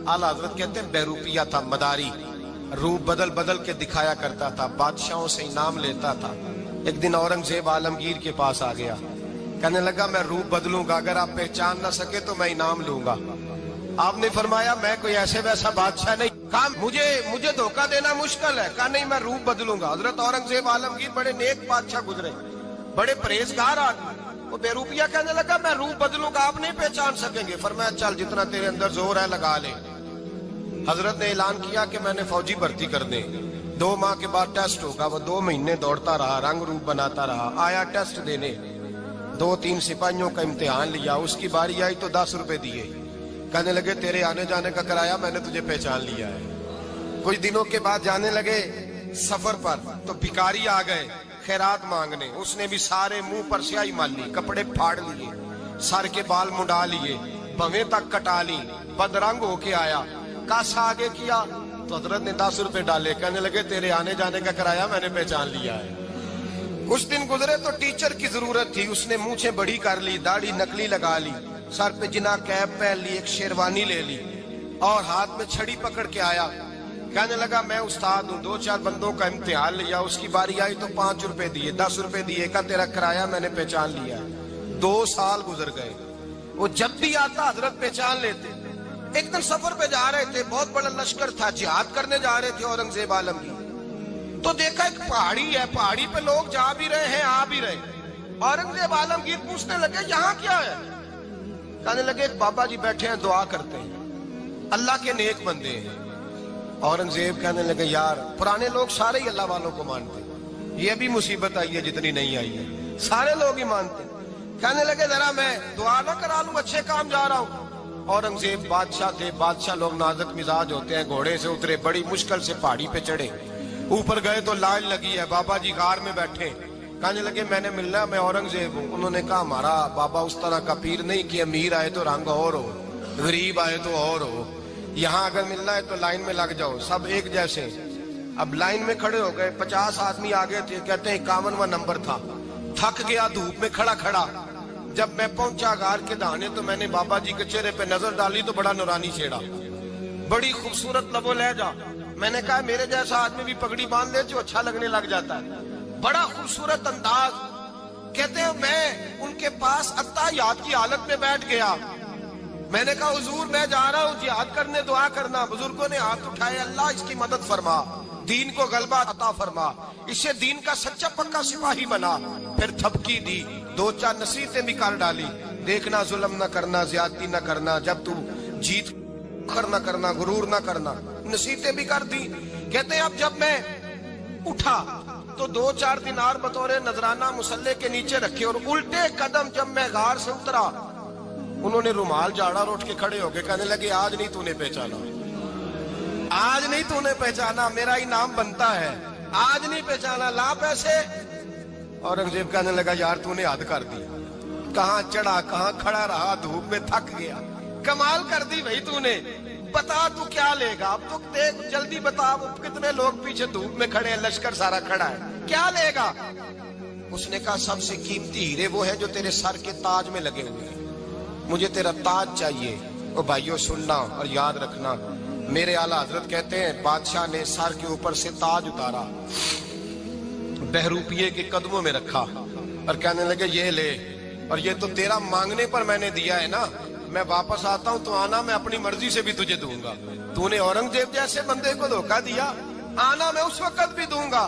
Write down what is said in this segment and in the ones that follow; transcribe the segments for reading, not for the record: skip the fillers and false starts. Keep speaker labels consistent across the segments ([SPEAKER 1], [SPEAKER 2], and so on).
[SPEAKER 1] आला हजरत कहते हैं बहरूपिया था, मदारी, रूप बदल बदल के दिखाया करता था, बादशाहों से इनाम लेता था। एक दिन औरंगजेब आलमगीर के पास आ गया, कहने लगा मैं रूप बदलूंगा, अगर आप पहचान ना सके तो मैं इनाम लूंगा। आपने फरमाया मैं कोई ऐसे वैसा बादशाह नहीं, कहा मुझे धोखा देना मुश्किल है, कहा नहीं मैं रूप बदलूंगा। हजरत औरंगजेब आलमगीर बड़े नेक बादशाह गुजरे, बड़े परहेजगार आदमी। वो बेरूपिया कहने लगा मैं रूप बदलूंगा, आप नहीं पहचान सकेंगे। फरमाया चल जितना तेरे अंदर जोर है लगा ले। हजरत ने ऐलान किया कि मैंने फौजी भर्ती कर दे, 2 माह के बाद टेस्ट होगा। वो 2 महीने दौड़ता रहा, रंग रूप बनाता रहा, आया टेस्ट देने, 2-3 सिपाहियों का इम्तिहान लिया, उसकी बारी आई तो 10 रुपए दिए, कहने लगे तेरे आने जाने का किराया मैंने तुझे पहचान लिया है। कुछ दिनों के बाद जाने लगे सफर पर, तो भिखारी आ गए खैरात मांगने। उसने भी सारे मुंह पर स्याही माली, कपड़े फाड़ लिए, सर के बाल मुंडा लिए, भवें तक कटा ली, बदरंग होके आया। कासा आगे किया तो हजरत ने 10 रुपए डाले, कहने लगे तेरे आने जाने का किराया मैंने पहचान लिया है। कुछ दिन गुजरे तो टीचर की जरूरत थी, उसने मूछें बड़ी कर ली, दाढ़ी नकली लगा ली, सर पे जिना कैप पहन ली, एक शेरवानी ले ली और हाथ में छड़ी पकड़ के आया। कहने लगा मैं उस्ताद हूँ, 2-4 बंदों का इम्तिहान लिया, उसकी बारी आई तो 5 रुपए दिए, 10 रुपए दिए, का तेरा किराया मैंने पहचान लिया। 2 साल गुजर गए, वो जब भी आता हजरत पहचान लेते। एक दिन सफर पे जा रहे थे, बहुत बड़ा लश्कर था, जिहाद करने जा रहे थे औरंगजेब आलमगीर। तो देखा एक पहाड़ी है, पहाड़ी पे लोग जा भी रहे हैं आ भी रहे। औरंगजेब आलमगीर पूछने लगे यहाँ क्या है? कहने लगे एक बाबा जी बैठे हैं, दुआ करते हैं, अल्लाह के नेक बंदे हैं। औरंगजेब कहने लगे यार पुराने लोग सारे ही अल्लाह वालों को मानते, ये भी मुसीबत आई है जितनी नहीं आई है, सारे लोग ही मानते। कहने लगे जरा मैं दुआ ना करा लूं, अच्छे काम जा रहा हूं। औरंगजेब बादशाह थे, बादशाह लोग नाजुक मिजाज होते हैं, घोड़े से उतरे, बड़ी मुश्किल से पहाड़ी पे चढ़े, ऊपर गए तो लाइन लगी है, बाबा जी गार में बैठे। कहने लगे मैंने मिलना, मैं औरंगजेब हूँ। उन्होंने कहा हमारा बाबा उस तरह का पीर नहीं कि अमीर आए तो रंग और हो, गरीब आए तो और हो, यहाँ अगर मिलना है तो लाइन में लग जाओ, सब एक जैसे। अब लाइन में खड़े हो गए, 50 आदमी आगे थे, कहते हैं 51वां नंबर था। थक गया धूप में खड़ा खड़ा, जब मैं पहुंचा गार के दाने तो मैंने बाबा जी के चेहरे पे नजर डाली तो बड़ा नूरानी चेहरा, बड़ी खूबसूरत लबो लहजा। मैंने कहा मेरे जैसा आदमी भी पगड़ी बांध ले जो अच्छा लगने लग जाता है, बड़ा खूबसूरत अंदाज। कहते हैं मैं उनके पास अत्ताहियात की हालत में बैठ गया। मैंने कहा हुजूर मैं जा रहा हूँ जिहाद करने, दुआ करना। बुजुर्गों ने हाथ उठाए, अल्लाह इसकी मदद फरमा, दीन को गलबा अता फरमा, इससे दीन का सच्चा पक्का सिपाही बना। फिर थपकी दी, 2-4 नसीहतें भी कर डाली, देखना जुल्म न करना, ज्यादती न करना, जब तू जीत करना करना, गुरूर न करना, नसीहतें भी कर दी। कहते अब जब मैं उठा तो 2-4 दिनार बतौर नजराना मुसल्ले के नीचे रखे, और उल्टे कदम जब मैं गार से उतरा उन्होंने रुमाल झाड़ा और उठ के खड़े हो गए। कहने लगे आज नहीं तूने पहचाना, आज नहीं तूने पहचाना, मेरा इनाम बनता है, आज नहीं पहचाना, ला पैसे। औरंगजेब कहने लगा यार तूने हद कर दी, कहाँ चढ़ा कहाँ खड़ा रहा, धूप में थक गया, कमाल कर दी भाई तूने। बता तू क्या लेगा, अब तो देख जल्दी बता, अब कितने लोग पीछे धूप में खड़े हैं, लश्कर सारा खड़ा है, क्या लेगा? उसने कहा सबसे कीमती हीरे वो है जो तेरे सर के ताज में लगे हुए हैं, मुझे तेरा ताज चाहिए। ओ भाइयों सुनना और याद रखना, मेरे आला हजरत कहते हैं बादशाह ने सर के ऊपर से ताज उतारा, बहरूपिये के कदमों में रखा और कहने लगे ये ले, और ये तो तेरा मांगने पर मैंने दिया है ना, मैं वापस आता हूं तो आना, मैं अपनी मर्जी से भी तुझे दूंगा। तूने औरंगजेब जैसे बंदे को धोखा दिया, आना मैं उस वक्त भी दूंगा।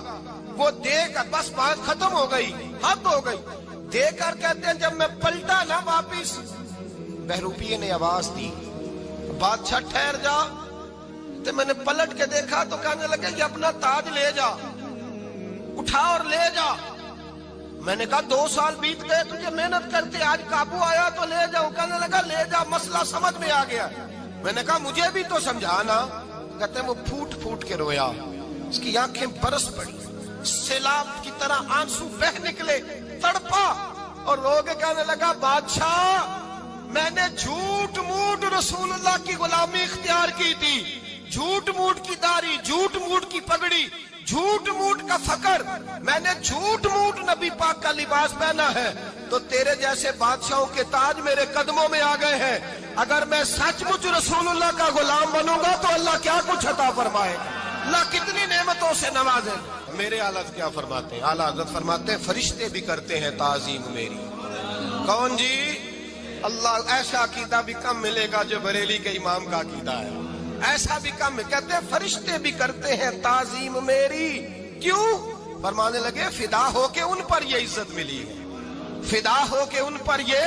[SPEAKER 1] वो देकर बस बात खत्म हो गई, हद हो गई। देकर कहते हैं जब मैं पलटा ना वापिस, बहरूपिये ने आवाज दी बादशाह ठहर जा। तो मैंने पलट के देखा तो कहने लगे ये अपना ताज ले जा, उठा और ले जा। मैंने कहा 2 साल बीत गए तुझे मेहनत करते, आज काबू आया तो ले जाऊं। कहने लगा ले जा, मसला समझ में आ गया। मैंने कहा मुझे भी तो समझाना। कहते वो फूट फूट के रोया, उसकी आंखें बरस पड़ी, सैलाब की तरह आंसू बह निकले, तड़पा और रो के कहने लगा बादशाह मैंने झूठ मूठ रसूलुल्लाह की गुलामी इख्तियार की थी, झूठ मूठ की दाढ़ी, झूठ मूठ की पगड़ी, झूठ मूठ का फकर, मैंने झूठ मूठ नबी पाक का लिबास पहना है, तो तेरे जैसे बादशाहों के ताज मेरे कदमों में आ गए हैं। اگر میں سچ مچ رسول اللہ کا غلام بنوں گا تو اللہ کیا کچھ عطا فرمائے گا، اللہ کتنی نعمتوں سے نوازے۔ میرے اعلیٰ حضرت کیا فرماتے ہیں؟ اعلیٰ حضرت فرماتے ہیں فرشتے بھی کرتے ہیں تعظیم میری۔ کون جی؟ اللہ۔ ایسا عقیدہ بھی کم ملے گا جو بریلی کے امام کا عقیدہ ہے، ایسا بھی کم۔ کہتے ہیں فرشتے بھی کرتے ہیں تعظیم میری۔ کیوں؟ فرمانے لگے فدا ہو کے ان پر یہ عزت ملی ہے، فدا ہو کے ان پر یہ